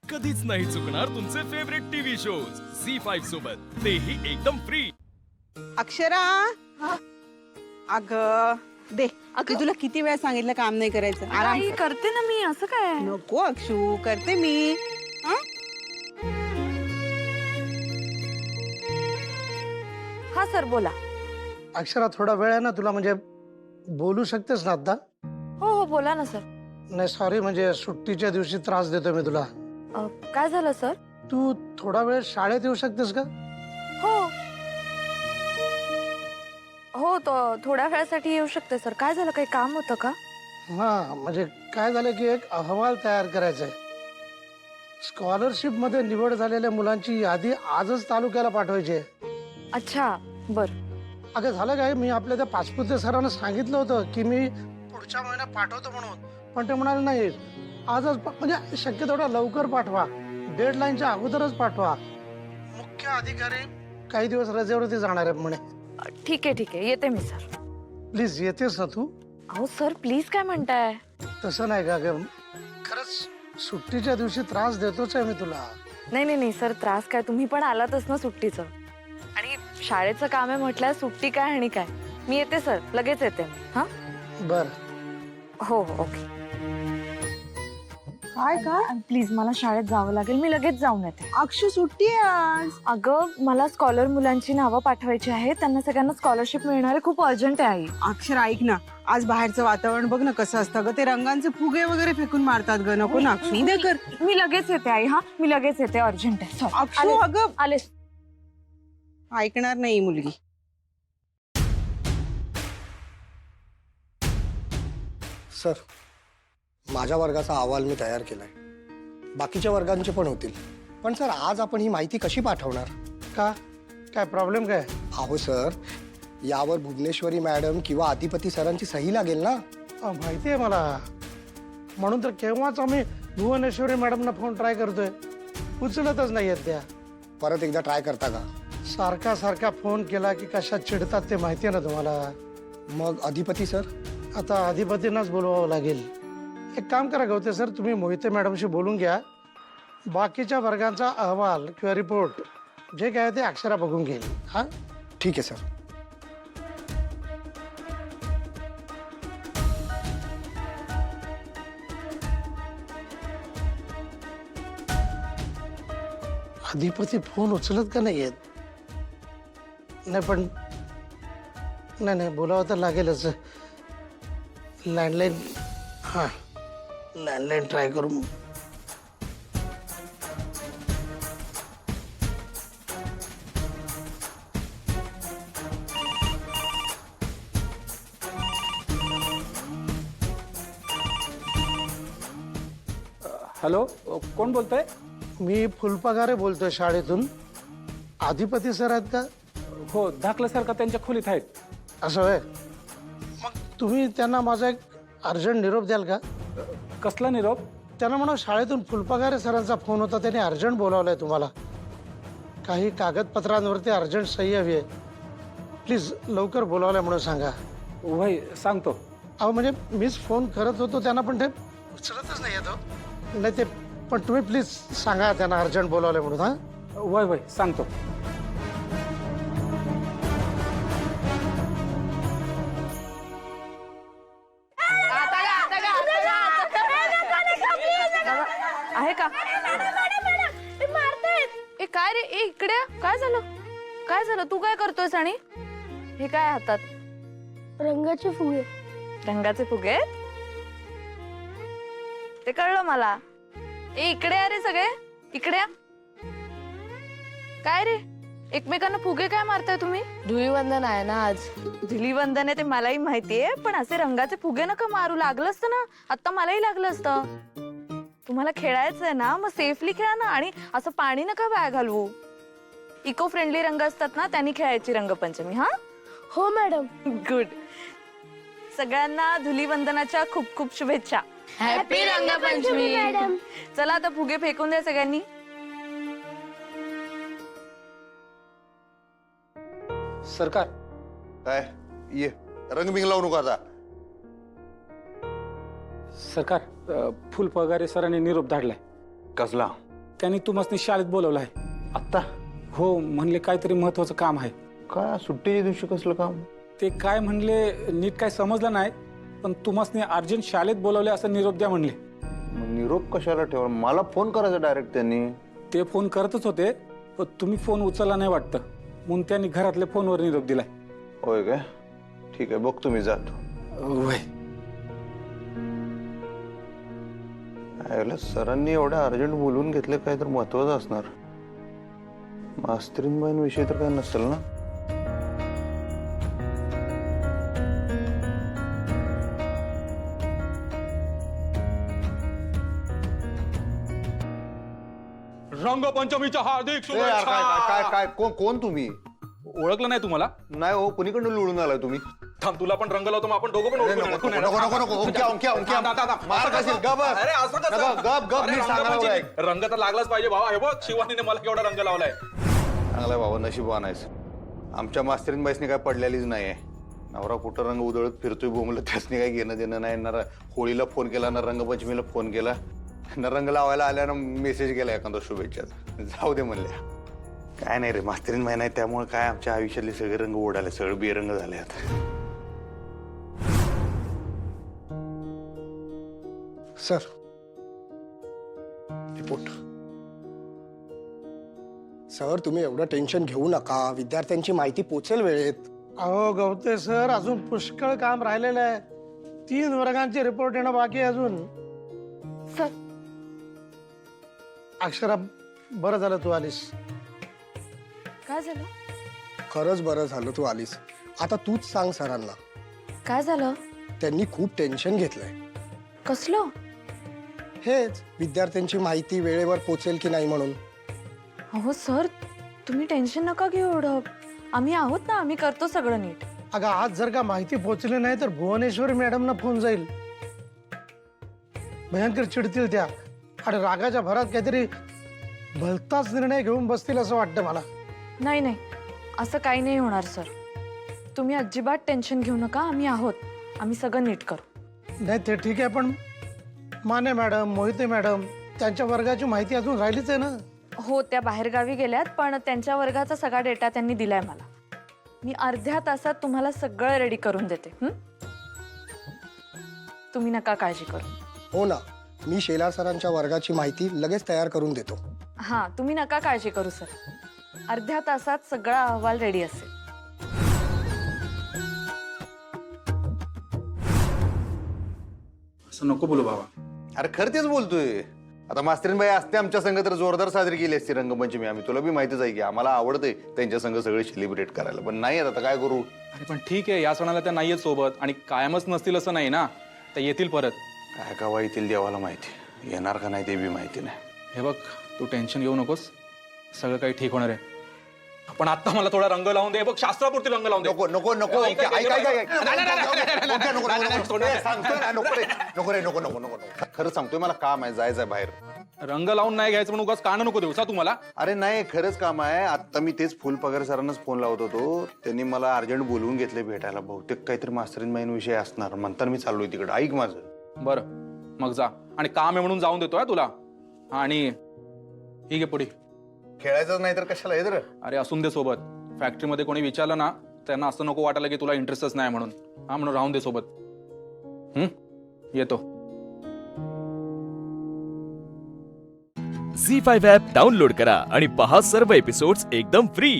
कधीच नाही चुकणार तुमचे फेवरेट टीव्ही शोज झी5 सोबत, तेही एकदम फ्री। अक्षरा अग दे मी तुला किती वेळा सांगितलं काम नाही करायचं आराम आई कर. करते ना मी, असं काय? नको अक्षू करते मी हं? हा सर बोला. अक्षरा थोडा वेळ आहे ना तुला, म्हणजे बोलू शकतेस ना आता? हो हो बोला ना सर. नाही सॉरी, म्हणजे सुट्टीच्या दिवशी त्रास देतोय मी तुला. काय झालं सर? तू थोडा वेळ शाळेत येऊ शकतेस का? हो हो तो थोड्या वेळासाठी येऊ शकते सर. काय झालं, काही काम होतं का? हा म्हणजे काय झालं की एक अहवाल तयार करायचा आहे. स्कॉलरशिप मध्ये निवड झालेल्या मुलांची यादी आजच तालुक्याला पाठवायची आहे. अच्छा बर. अगं झालं काय, मी आपल्या त्या पाचपुते सरांना सांगितलं होतं की मी पुढच्या महिन्यात पाठवतो म्हणून, पण ते म्हणाले नाही आजच म्हणजे शक्य तेवढा लवकर पाठवा, डेडलाईनच्या अगोदरच पाठवा. मुख्य अधिकारी काही दिवस रजेवरती जाणार आहे म्हणे. ठीक आहे येते मी सर. प्लीज येतेस ना तू? अहो सर प्लीज काय म्हणताय? तसं नाही का ग, खरंच सुट्टीच्या दिवशी त्रास देतोच आहे मी तुला. नाही सर, त्रास काय, तुम्ही पण आलातच ना सुट्टीचं. आणि शाळेचं काम आहे म्हटलं, सुट्टी काय आणि काय. मी येते सर, लगेच येते. हा बर हो हो ओके. काय प्लीज मला शाळेत जावं लागेल, मी लगेच जाऊन येते. अक्षू सुट्टी आहे आज. अगं मला स्कॉलर मुलांची नावं पाठवायची आहेत, त्यांना सगळ्यांना स्कॉलरशिप मिळणार आहे, खूप अर्जंट आहे आई. अक्षर ऐक ना, आज बाहेरचं वातावरण बघ ना कसं असतं ग, ते रंगांचे फुगे वगैरे फेकून मारतात ग. नको ना अक्षू, उद्या कर. मी लगेच येते आई. हा मी लगेच येते, अर्जंट आहे. Sorry. अक्षू आलेच, अगं आलेच. ऐकणार नाही ही मुलगी. सर, माझ्या वर्गाचा अहवाल मी तयार केलाय. बाकीच्या वर्गांचे पण होतील. पण सर आज आपण ही माहिती कशी पाठवणार? का, काय प्रॉब्लेम काय? अहो सर, यावर भुवनेश्वरी मॅडम किंवा अधिपती सरांची सही लागेल ना. माहिती आहे मला, म्हणून तर केव्हाच आम्ही भुवनेश्वरी मॅडमना फोन ट्राय करतोय, उचलतच नाही आहेत त्या. परत एकदा ट्राय करता का? सारखा सारखा फोन केला की कशा चिडतात ते माहिती आहे ना तुम्हाला. मग अधिपती सर? आता अधिपतींनाच बोलवावं लागेल. एक काम करा गवते सर, तुम्ही मोहिते मॅडमशी बोलून घ्या. बाकीच्या वर्गांचा अहवाल किंवा रिपोर्ट जे काय ते अक्षरा बघून घेईल. हा ठीक आहे सर. अधिपती फोन उचलत का नाही आहेत? नाही पण नाही बोलावं तर लागेलच. लँडलाईन, हां लँडलाईन ट्राय करू. हॅलो, कोण बोलतोय? मी फुलपगारे बोलतोय शाळेतून. अधिपती सर आहेत का? हो, धाकलं सर का त्यांच्या खोलीत आहेत. असं आहे. मग तुम्ही त्यांना माझा एक अर्जंट निरोप द्याल का? कसला निरोप? त्यांना म्हणा शाळेतून फुलपगारे सरांचा फोन होता, त्याने अर्जंट बोलावलंय तुम्हाला. काही कागदपत्रांवरती अर्जंट सही हवी आहे. प्लीज लवकर बोलावलंय म्हणून सांगा. वय सांगतो. अहो म्हणजे मीच फोन करत होतो त्यांना, पण ते उचलतच नाही येतो. नाही ते पण तुम्ही प्लीज सांगा त्यांना अर्जंट बोलावलंय म्हणून. हा वय सांगतो. आहे का? ए काय रे, ए इकडे काय झालं? काय झालं, तू काय करतोयस? आणि हे काय हातात? रंगाचे फुगे. रंगाचे फुगे आहेत? ते कळलं मला. ए इकडे या रे सगळे, इकडे या. काय रे, एकमेकांना फुगे काय मारताय तुम्ही? धुळीवंदन आहे ना आज. धुलीवंदन आहे ते मलाही माहितीये, पण असे रंगाचे फुगे नका मारू. लागलं असतं ना, आता मलाही लागलं असतं. तुम्हाला खेळायचंय ना, मग सेफली खेळा ना. आणि असं पाणी नका वाया घालवू. इको फ्रेंडली रंग असतात ना, त्यांनी खेळायची रंगपंचमी. हा हो मॅडम. गुड. सगळ्यांना धुलीवंदनाच्या खूप खूप शुभेच्छा. Happy Rangpanchami madam. चला आता फुगे फेकून द्या सगळ्यांनी. सरकार, काय ये रंगबिंग लावू नको आता. सरकार, फुलपगारे सरांनी निरोप धाडलाय. कसला? त्यांनी तुम्हाला शाळेत बोलवलं आहे. आत्ता हो, म्हणले काहीतरी महत्वाचं काम आहे. काय सुट्टीच्या दिवशी कसलं काम? ते काय म्हणले नीट काय समजलं नाही, पण तुम्हाला अर्जंट शाळेत बोलवले असं निरोप द्या म्हणले. मग निरोप कशाला ठेवा? मला फोन करायचा डायरेक्ट त्यांनी. ते फोन करतच होते, पण तुम्ही फोन उचलला नाही वाटतं, म्हणून त्यांनी घरातल्या फोनवर निरोप दिलाय. होय काय? ठीक आहे, बघ तुम्ही जातो. होय. सरांनी एवढ्या अर्जंट बोलून घेतलं, काय तर महत्वाचं असणार. मास्तरीनबाईंविषयी तर काय नसेल ना? रंगपंचमीच्या हार्दिक ए, यार, काय काय काय काय कोण तुम्ही? ओळखलं नाही तुम्हाला? नाही हो, कुणीकडून लुळून आलाय तुम्ही? थांब, तुला पण रंग लावतो, मग आपण दोघं पण अरे, ओळखून नको येणार. नको नको नको ओंक्या ओंक्या ओंक्या मार खाशील. गप बस. अरे असं कसं? नको, गप गप अरे, नीट सांगायला रंगपंचमी. लावलाय. रंग तर लागलाच पाहिजे भावा. हे बघ, शिवानीने मला केवढा रंग लावलाय. चांगलाय बाबा, नशीबवान आहेस. आमच्या मास्तरीनबाईसनी काय पडलेलीच नाहीये. नवरा कुठं रंग उधळत फिरतोय बोंबलं, त्यासनी काही घेणं देणं नाही. ना होळीला फोन केला, ना रंगपंचमीला फोन केला, ना रंग लावायला आल्या, ना मेसेज केला एखादा शुभेच्छाचा. जाऊ दे म्हणल्या. काय नाही रे, मास्तरीनबाई नाही त्यामुळे काय आमच्या आयुष्यातले सगळे रंग उडाले, सगळे बेरंग झाले आता. Sir, report. सर, तुम्ही एवढं टेन्शन घेऊ नका, विद्यार्थ्यांची माहिती पोचेल वेळेत. अहो गवते सर, अजून पुष्कळ काम राहिलेलं आहे. 3 वर्गांचे रिपोर्ट येणं बाकी आहे अजून. सर, अक्षरा, बरं झालं तू आलीस. काय झालं? खरंच बरं झालं तू आलीस. आता तूच सांग सरांना. काय झालं? त्यांनी खूप टेन्शन घेतलंय. कसलं? हेच विद्यार्थ्यांची माहिती वेळेवर पोचेल की नाही म्हणून. हो सर, तुम्ही टेन्शन नका घेऊ एवढं. आम्ही आहोत ना, आम्ही करतो सगळं नीट. अगं, आज जर का माहिती पोहोचली नाही तर भुवनेश्वरी मॅडमना फोन जाईल. भयंकर चिडतील त्या, आणि रागाच्या भरात काहीतरी भलताच निर्णय घेऊन बसतील असं वाटतं मला. नाही नाही, असं काही नाही होणार सर. तुम्ही अजिबात टेन्शन घेऊ नका, आम्ही आहोत. आम्ही सगळं नीट करू. नाही ते ठीक आहे, पण माने मॅडम, मोहिते मॅडम, त्यांच्या वर्गाची माहिती अजून राहिलीच आहे ना. हो, त्या बाहेरगावी गेल्यात, पण त्यांच्या वर्गाचा सगळा डेटा त्यांनी दिलाय मला. मी अर्ध्या तासात तुम्हाला सगळं रेडी करून देते. तुम्ही नका काळजी करू. हो ना, मी शेलार सरांच्या वर्गाची माहिती लगेच तयार करून देतो. हां, तुम्ही नका काळजी करू सर. अर्ध्या तासात सगळा अहवाल रेडी असेल. असं नको बोलू बाबा. अरे खरं तेच बोलतोय. आता मास्तरीनबाई असते आमच्या संघ तर जोरदार साजरी केली असती रंगपंचमी. आम्ही, तुला बी माहितीच आहे की आम्हाला आवडतंय त्यांच्या संघ सगळे सेलिब्रेट करायला, पण नाही आता काय करू. अरे पण ठीक आहे, या सणाला त्या नाहीयेत सोबत, आणि कायमच नसतील असं नाही ना. त्या येतील परत. काय कवा येतील देवाला माहिती. येणार का नाही ते बी माहिती नाही. हे बघ, तू टेन्शन घेऊ नकोस, सगळं काही ठीक होणार आहे. पण आता मला थोडा रंग लावून दे. बघ, शास्त्रापुरती रंग लावून दे. नको नको नको ऐक, ऐक, ऐक, ऐक, ऐक, ऐक. नाही, नाही, नाही, नाही, ओंक्या, नको, नाही, नको, नाही, नको, नाही, सांगतोय ना, नको रे, नको रे, नको नको नको नको. खरं सांगतोय, मला काम आहे, जायचंय बाहेर. रंग लावून नाही घ्यायचं म्हणून उगाच कान नको देऊ सा तुम्हाला. अरे नाही, खरंच काम आहे. आता मी तेच फुल पगार सरांनाच फोन लावत होतो. त्यांनी मला अर्जंट बोलवून घेतले भेटायला. बहुतेक काहीतरी मास्तरीनबाईं विषय असणार, म्हणताना मी चाललोय तिकडे. ऐक माझं. बरं, मग जा. आणि काम आहे म्हणून जाऊन देतोय तुला. आणि ठीक आहे, पुढे खेळायचं नाही तर कशाला येत रे. अरे असून दे सोबत. फॅक्टरीमध्ये कोणी विचारलं ना, त्यांना असं नको वाटायला की तुला इंटरेस्टच नाही म्हणून. हा, म्हणून राहून दे सोबत. येतो. झी5 ॲप डाउनलोड करा आणि पहा सर्व एपिसोड्स एकदम फ्री.